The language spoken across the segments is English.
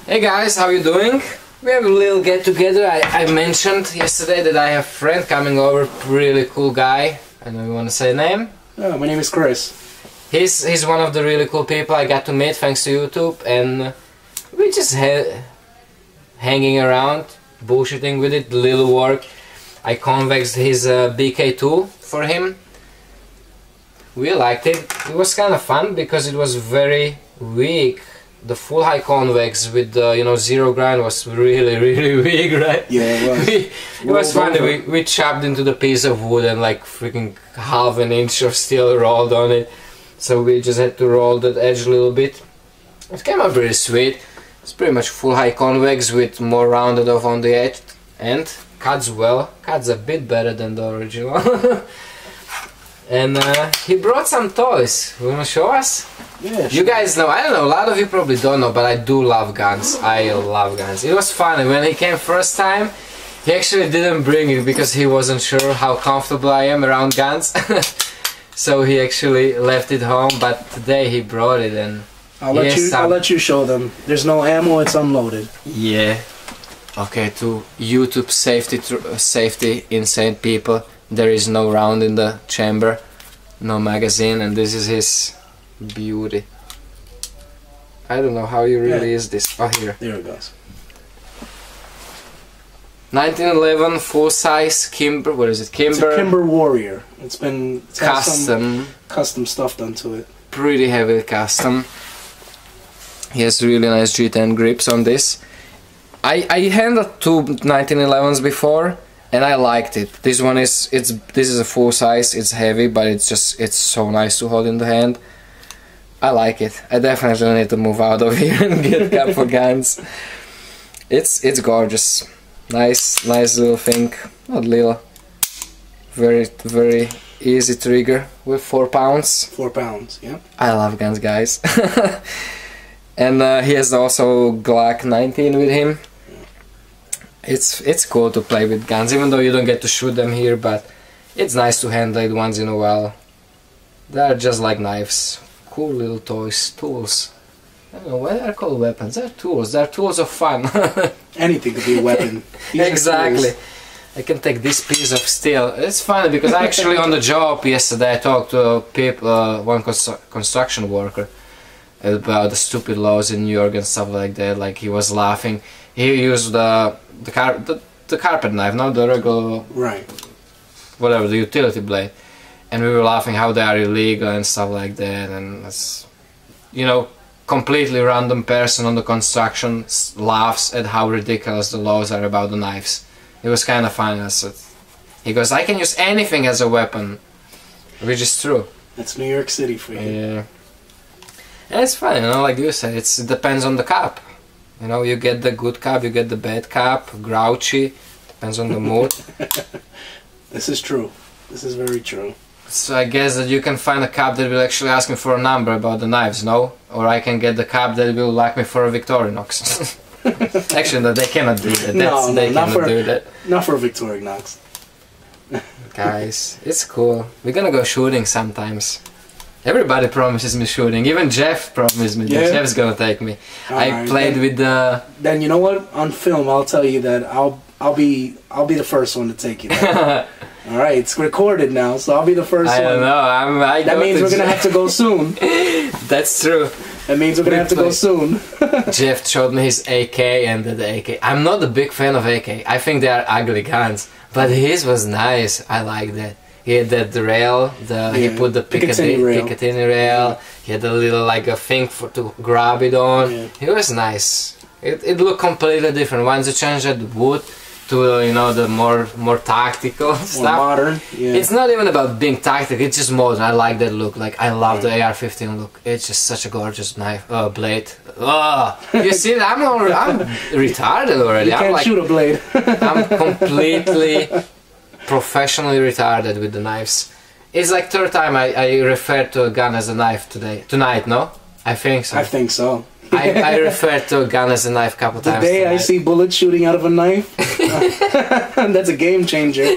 Hey guys, how you doing? We have a little get together. I mentioned yesterday that I have a friend coming over, really cool guy. I know you want to say a name? Oh, my name is Chris. He's one of the really cool people I got to meet thanks to YouTube, and we just hanging around, bullshitting with it, little work. I convexed his BK2 for him. We liked it. It was kind of fun because it was very weak. The full high convex with the zero grind was really weak, right? Yeah, it was. It was funny. We chopped into the piece of wood and like freaking half an inch of steel rolled on it. So we just had to roll that edge a little bit. It came out pretty sweet. It's pretty much full high convex with more rounded off on the edge, and cuts well. Cuts a bit better than the original. And he brought some toys. You wanna show us? Yeah, you guys know, I don't know, a lot of you probably don't know, but I do love guns. I love guns. It was funny, when he came first time, he actually didn't bring it because he wasn't sure how comfortable I am around guns. So he actually left it home, but today he brought it, and I'll let you show them. There's no ammo, it's unloaded. Yeah. Okay, to YouTube safety insane people, there is no round in the chamber, no magazine, and this is his beauty. I don't know how you release this. Oh, here. There it goes. 1911 full size Kimber. What is it? Kimber. It's a Kimber Warrior. It's got custom. some custom stuff done to it. Pretty heavy custom. He has really nice G10 grips on this. I handled two 1911s before, and I liked it. This one is this is a full size. It's heavy, but it's so nice to hold in the hand. I like it. I definitely need to move out of here and get Gavko guns. It's gorgeous. Nice little thing. Not little. Very easy trigger with 4 pounds. 4 pounds, yeah. I love guns, guys. And he has also Glock 19 with him. It's cool to play with guns, even though you don't get to shoot them here, but it's nice to handle it once in a while. They're just like knives. Cool little toys, tools. I don't know why they're called weapons. They're tools. They're tools of fun. Anything could be a weapon. Exactly. I can take this piece of steel. It's funny because actually on the job yesterday I talked to one construction worker about the stupid laws in New York and stuff like that. Like, he was laughing. He used the carpet knife, not the regular, right? Whatever, the utility blade. And we were laughing how they are illegal and stuff like that, and it's, completely random person on the construction laughs at how ridiculous the laws are about the knives. It was kind of funny. He goes, I can use anything as a weapon, which is true. That's New York City for you. Yeah. And it's fine, like you said, it depends on the cop. You get the good cop, you get the bad cop, grouchy, depends on the mood. This is true. This is very true. So I guess that you can find a cop that will actually ask me for a number about the knives, no? Or I can get the cop that will like me for a Victorinox. Actually, no, they cannot do that. They cannot do that. Not for Victorinox. Guys, it's cool. We're gonna go shooting sometimes. Everybody promises me shooting. Even Jeff promised me that Jeff's gonna take me. I played with the... Then you know what? On film, I'll tell you that I'll be the first one to take you there. All right, it's recorded now, so I'll be the first one. I don't know. That means we're gonna have to go soon. That's true. That means we're gonna have to go soon. Jeff showed me his AK and the AK. I'm not a big fan of AK. I think they are ugly guns, but his was nice. I like that. He had that rail. He put the Picatinny rail. Yeah. He had a little a thing to grab it on. Yeah. It was nice. It looked completely different. Once you change that wood to the more tactical stuff. More modern. Yeah. It's not even about being tactical. It's just modern. I like that look. Like, I love the AR-15 look. It's just such a gorgeous knife blade. You see, I'm retarded already. You can't shoot a blade. I'm completely professionally retarded with the knives. It's like third time I referred to a gun as a knife tonight, no? I think so. I think so. I referred to a gun as a knife a couple times. The day I see bullets shooting out of a knife, that's a game changer.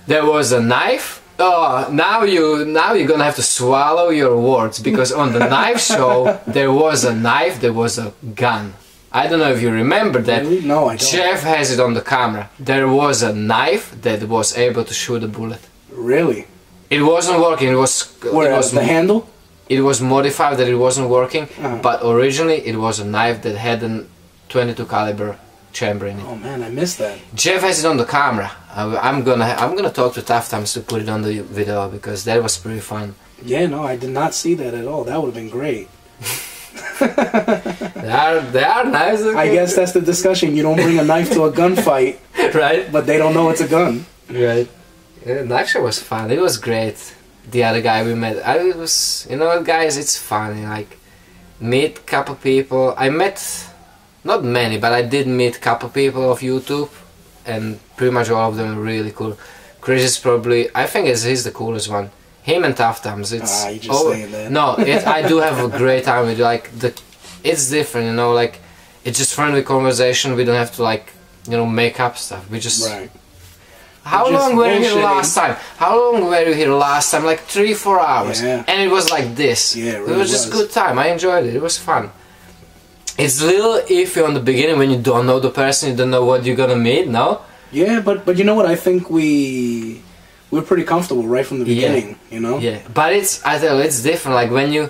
There was a knife, Oh, now you're gonna have to swallow your words, because on the knife show there was a knife, there was a gun. I don't know if you remember that. Really? No, I don't. Jeff has it on the camera. There was a knife that was able to shoot a bullet. Really? It wasn't working. It was. Where, it was the handle? It was modified that it wasn't working, Uh-huh. but originally it was a knife that had a 22 caliber chamber in it. Oh man, I missed that. Jeff has it on the camera. I'm gonna talk to Tough Times to put it on the video, because that was pretty fun. Yeah, no, I did not see that at all. That would have been great. They are nice. Okay? I guess that's the discussion. You don't bring a knife to a gunfight, Right? but they don't know it's a gun. Right. Yeah, the action was fun. It was great. The other guy we met, it was, you know what, guys, it's funny. Like, meet couple people. I met not many, but I did meet couple people of YouTube, and pretty much all of them are really cool. Chris is probably, I think he's the coolest one. Him and Tough Times. It's you just saying that. No, I do have a great time with, like, it's different, you know, like, it's just friendly conversation. We don't have to, like, you know, make up stuff. We just. Right. How Just long were you here bullshitting. last time? How long were you here last time? Like 3-4 hours. Yeah. And it was like this. Yeah, it It really was just was. good time. I enjoyed it. It was fun. It's a little iffy on the beginning when you don't know the person, you don't know what you're gonna meet, no? Yeah, but you know what? I think we're pretty comfortable right from the beginning. You know. Yeah. But I tell you, it's different. Like when you,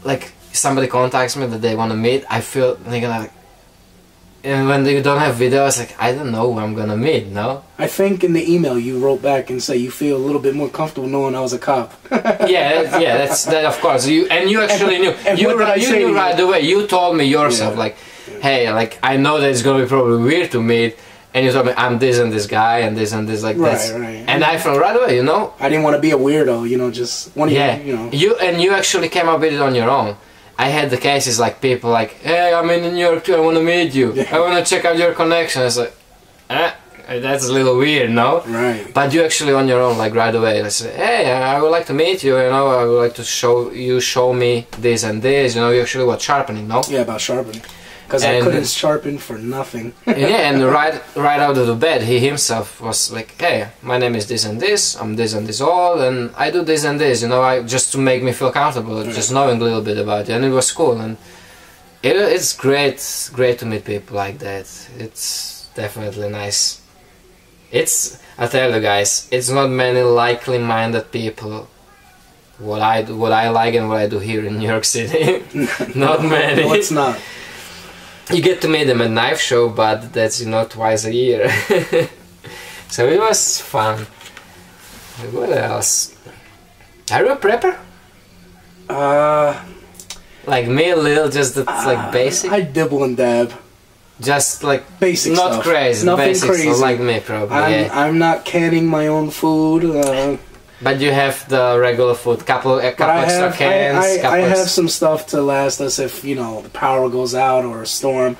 like, somebody contacts me that they wanna meet, I feel they're gonna, like, and when you don't have videos, like, I don't know who I'm gonna meet, no? I think in the email you wrote back and say you feel a little bit more comfortable knowing I was a cop. Yeah, that's that, of course. You actually knew. And You what did I say knew to you? right away. You told me yourself, Yeah. like, hey, like, I know that it's gonna be probably weird to meet, and you told me I'm this and this guy and this, like, Right, that's, right. and I felt right away, you know. I didn't want to be a weirdo, you know, just one of Yeah, you know. you actually came up with it on your own. I had the cases like people like, hey, I'm in New York too. I want to meet you. Yeah. I want to check out your connection. It's like, that's a little weird, no? Right. But you actually on your own, like right away, I say, hey, I would like to meet you. You know, I would like to show me this and this. You know, you actually what sharpening, no? Yeah, about sharpening. Because I And- couldn't sharpen for nothing. Yeah, and right out of the bed, he himself was like, hey, my name is this and this. I'm this and this all, and I do this and this. You know, just to make me feel comfortable, just knowing a little bit about it, and it was cool. And it's great to meet people like that. It's definitely nice. I tell you guys, it's not many likely-minded people what I like and what I do here in New York City. Not many. No, it's not. You get to meet them at knife show, but that's, you know, twice a year. So it was fun. What else? Are you a prepper? Like me, a little, just that's like basic. I dibble and dab. Just like Basic not stuff. crazy, Nothing basic crazy. stuff like me probably. Yeah. I'm not canning my own food. But you have the regular food, couple But I extra have, cans. I have some stuff to last us if, you know, the power goes out or a storm,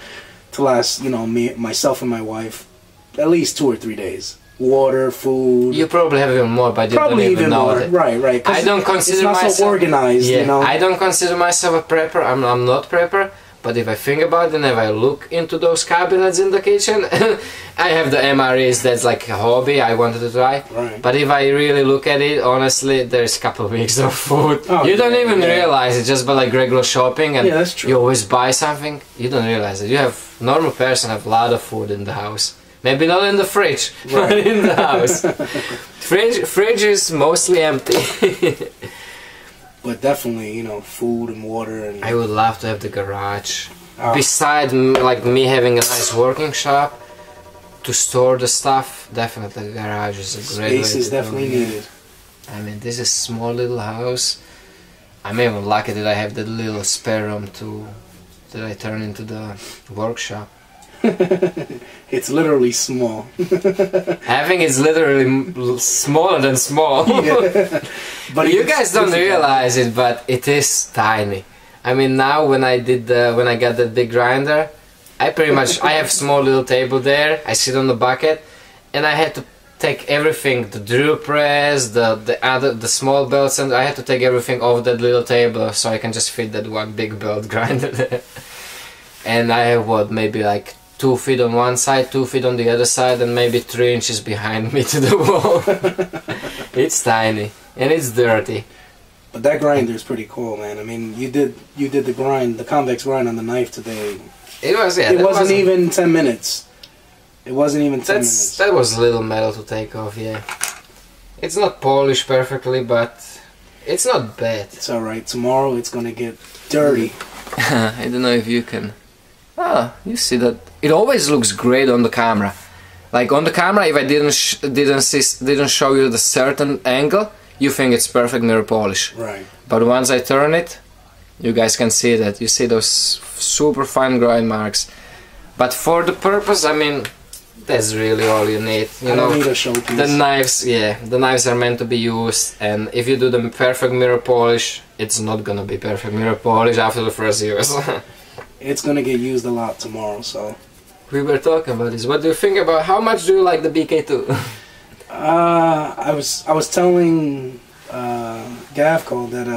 to last, you know, myself and my wife at least 2 or 3 days. Water, food. You probably have even more, but you Probably don't even even know more. it. Right. 'Cause I don't consider it's not myself so organized, yeah, you know. I don't consider myself a prepper. I'm not prepper. But if I think about it and if I look into those cabinets in the kitchen, I have the MREs. That's like a hobby I wanted to try. Right. But if I really look at it, honestly, there's a couple of weeks of food. Oh, you don't yeah, even yeah. realize it just by like regular shopping, and Yeah, that's true. you always buy something. You don't realize it. You have normal person have a lot of food in the house. Maybe not in the fridge, but in the house. Fridge is mostly empty. But definitely, you know, food and water and I would love to have the garage. Ah. Besides, like me having a nice working shop to store the stuff, definitely the garage is a great space way is to definitely do it. needed. I mean, this is small little house. I'm even lucky that I have that little spare room that I turn into the workshop. It's literally small. I think it's literally smaller than small. Yeah. But You it's- guys don't it's- realize it, but it is tiny. I mean, now when I got that big grinder, I have small little table there. I sit on the bucket, and I had to take everything, the drill press, the small belts, and I had to take everything off that little table so I can just fit that one big belt grinder there. And I have what, maybe like 2 feet on one side, 2 feet on the other side, and maybe 3 inches behind me to the wall. It's tiny and it's dirty. But that grinder is pretty cool, man. I mean, you did the grind, the convex grind on the knife today. It was, yeah. It wasn't even 10 minutes. It wasn't even 10 minutes. That was a little metal to take off, yeah. It's not polished perfectly, but it's not bad. It's alright. Tomorrow it's gonna get dirty. I don't know if you can... Ah, you see that? It always looks great on the camera. Like on the camera, if I didn't show you the certain angle, you think it's perfect mirror polish. Right. But once I turn it, you guys can see that. You see those super fine grind marks. But for the purpose, I mean, that's really all you need. You know, don't need a showpiece. The knives, yeah, the knives are meant to be used, and if you do the perfect mirror polish, it's not gonna be perfect mirror polish after the first use. It's gonna get used a lot tomorrow, so. We were talking about this. What do you think about? How much do you like the BK2? I was telling Gavko that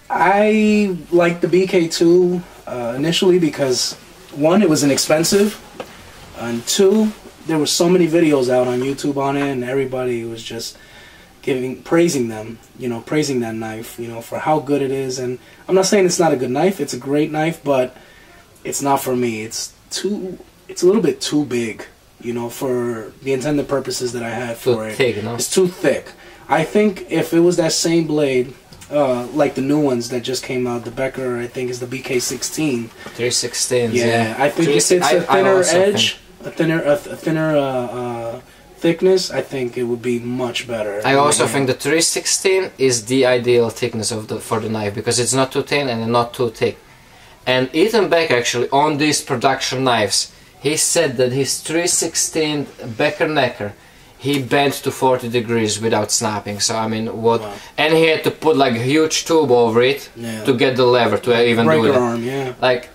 I liked the BK2 initially because one, it was inexpensive, and two, there were so many videos out on YouTube on it, and everybody was just praising them, you know, praising that knife, you know, for how good it is. And I'm not saying it's not a good knife; it's a great knife, but it's not for me. It's a little bit too big, you know, for the intended purposes that I have for it. Thick, no? It's too thick. I think if it was that same blade, like the new ones that just came out, the Becker, I think is the BK16. 316. Yeah, I think if it's a thinner edge, a thinner thickness, I think it would be much better. I also think the 316 is the ideal thickness for the knife, because it's not too thin and not too thick. And Ethan Beck actually, on these production knives, he said that his 316 Becker Necker, he bent to 40 degrees without snapping. So I mean, what? Wow. And he had to put like a huge tube over it to get the lever to even do it. Arm, yeah. Like,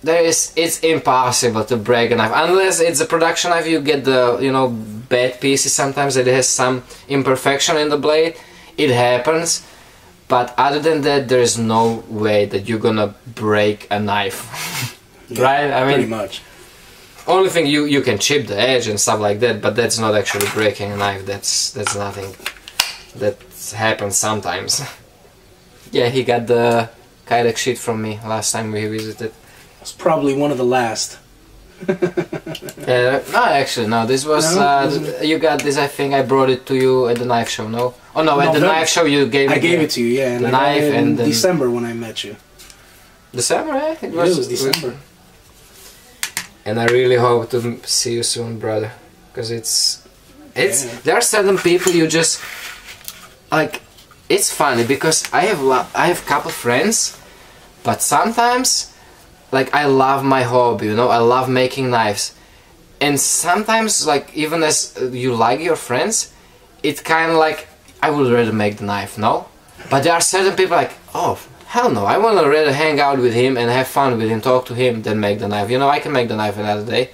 it's impossible to break a knife unless it's a production knife. You get the, you know, bad pieces sometimes, that it has some imperfection in the blade. It happens. But other than that, there is no way that you're gonna break a knife, yeah, right? I mean, pretty much. Only thing you can chip the edge and stuff like that, but that's not actually breaking a knife. That's nothing. That happens sometimes. Yeah, he got the Kydex sheet from me last time we visited. It's probably one of the last. No, actually, no. This was you got this. I think I brought it to you at the knife show. No, oh no, at the knife show you gave. I gave it to you, yeah. And the knife in December when I met you. December, eh? It was December. And I really hope to see you soon, brother. Because there are certain people you just like. It's funny because I have couple friends, but sometimes. Like, I love my hobby, you know, I love making knives. And sometimes, like, even as you like your friends, it's kind of like, I would rather make the knife, no? But there are certain people like, oh, hell no, I want to rather hang out with him and have fun with him, talk to him, than make the knife. You know, I can make the knife another day.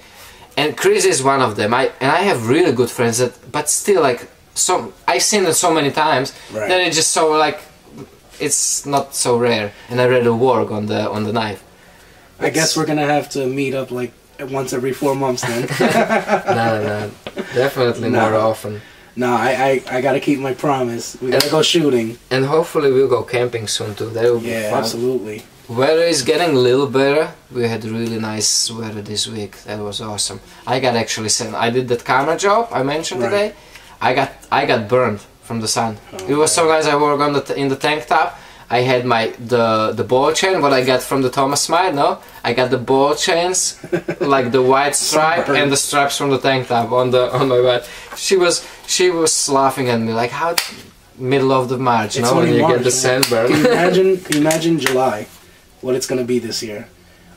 And Chris is one of them. I have really good friends that, but still, like, I've seen it so many times, that it's just so, like, it's not so rare. And I rather work on the knife. I guess we're gonna have to meet up like once every 4 months then. No, definitely more often. No, I gotta keep my promise. We gotta go shooting. And hopefully we'll go camping soon too. That will be fun. Absolutely. Weather is getting a little better. We had really nice weather this week. That was awesome. I got actually sent. I did that camera job I mentioned today. I got burned from the sun. It was so nice. I worked on in the tank top. I had the ball chain, what I got from the Thomas Smythe, no? I got the ball chains, like the white stripe and the straps from the tank top on my butt. She was laughing at me like, how middle of the March, no? When you get the sunburn. Can you imagine July, what it's gonna be this year?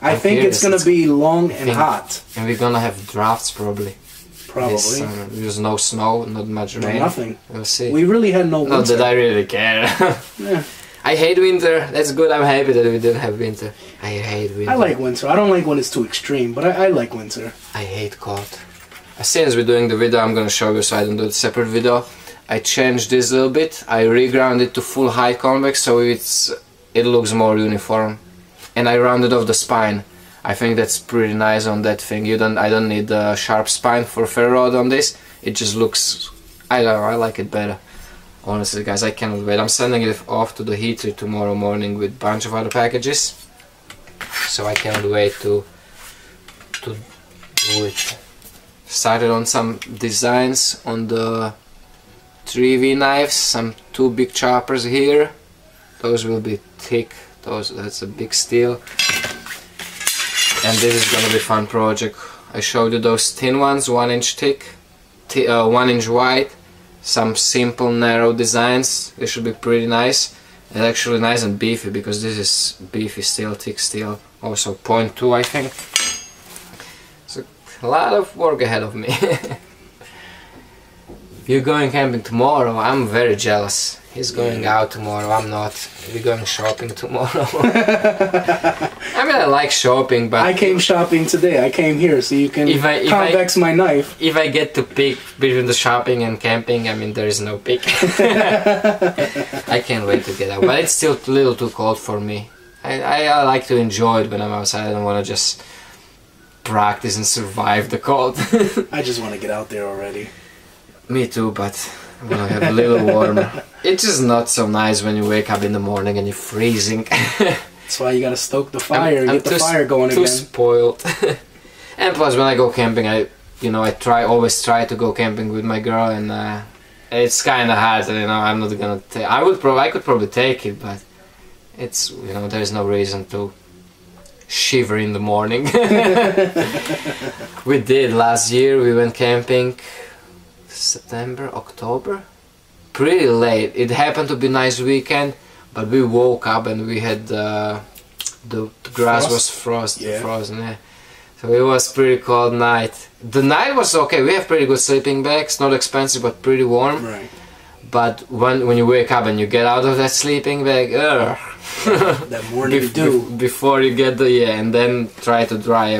I think it's gonna be long and hot. And we're gonna have drafts probably. Probably. There's no snow, not much rain. Nothing. We'll see. We really had no winter. Not that I really care. Yeah. I hate winter. That's good. I'm happy that we didn't have winter. I hate winter. I like winter. I don't like when it's too extreme, but I like winter. I hate cold. As soon as we're doing the video, I'm gonna show you so I don't do a separate video. I changed this a little bit. I reground it to full height convex so it looks more uniform. And I rounded off the spine. I think that's pretty nice on that thing. I don't need a sharp spine for ferro rod on this. It just looks. I don't know, I like it better. Honestly guys, I cannot wait. I'm sending it off to the heater tomorrow morning with a bunch of other packages. So I cannot wait to do it. Started on some designs on the 3V knives, some 2 big choppers here. Those will be thick, that's a big steel. And this is gonna be a fun project. I showed you those thin ones, 1 inch thick, 1 inch wide. Some simple narrow designs. They should be pretty nice. And actually nice and beefy, because this is beefy steel, thick steel. Also 0.2 I think. So a lot of work ahead of me. If you're going camping tomorrow, I'm very jealous. He's going out tomorrow, I'm not. We're going shopping tomorrow. I mean, I like shopping, but... I came shopping today. I came here so you can convex my knife. If I get to pick between the shopping and camping, I mean, there is no pick. I can't wait to get out, but it's still a little too cold for me. I like to enjoy it when I'm outside. I don't want to just practice and survive the cold. I just want to get out there already. Me too, but I want to have a little warmer. It's just not so nice when you wake up in the morning and you're freezing. That's why you gotta stoke the fire, get the fire going again. Too spoiled. And plus, when I go camping, I always try to go camping with my girl, and it's kind of hard. I'm not gonna take. I could probably take it, but it's there's no reason to shiver in the morning. We did last year. We went camping. September, October, pretty late. It happened to be a nice weekend, but we woke up and we had the grass was frozen. Yeah. So it was pretty cold night. The night was okay. We have pretty good sleeping bags, not expensive but pretty warm. Right. But when you wake up and you get out of that sleeping bag, that morning dew before you get and then try to dry.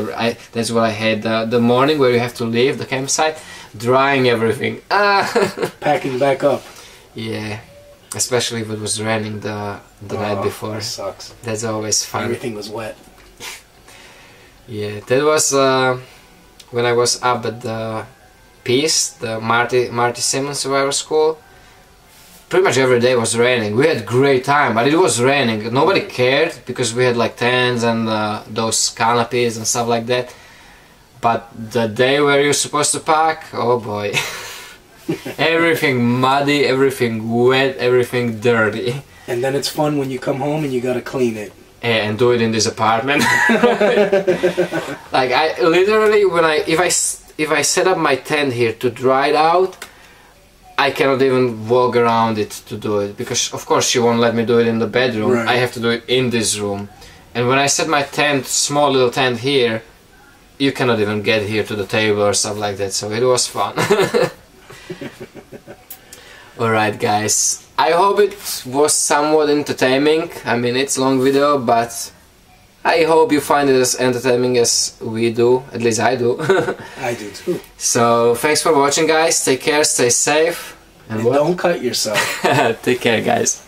That's what I had the morning where you have to leave the campsite. Drying everything. Packing back up. Yeah, especially if it was raining the night before. That sucks. That's always fun. Everything was wet. Yeah, that was when I was up at the Peace, the Marty Simmons Survival School. Pretty much every day was raining. We had great time, but it was raining. Nobody cared because we had like tents and those canopies and stuff like that. But the day where you're supposed to pack, oh boy. Everything muddy, everything wet, everything dirty. And then it's fun when you come home and you gotta clean it. Yeah, and do it in this apartment. Like I literally, if I set up my tent here to dry it out, I cannot even walk around it to do it, because of course she won't let me do it in the bedroom. Right. I have to do it in this room. And when I set my tent, small little tent here, you cannot even get here to the table or stuff like that, so it was fun. Alright guys, I hope it was somewhat entertaining. I mean, it's a long video, but I hope you find it as entertaining as we do, at least I do. I do too. So, thanks for watching guys, take care, stay safe. And don't cut yourself. Take care guys.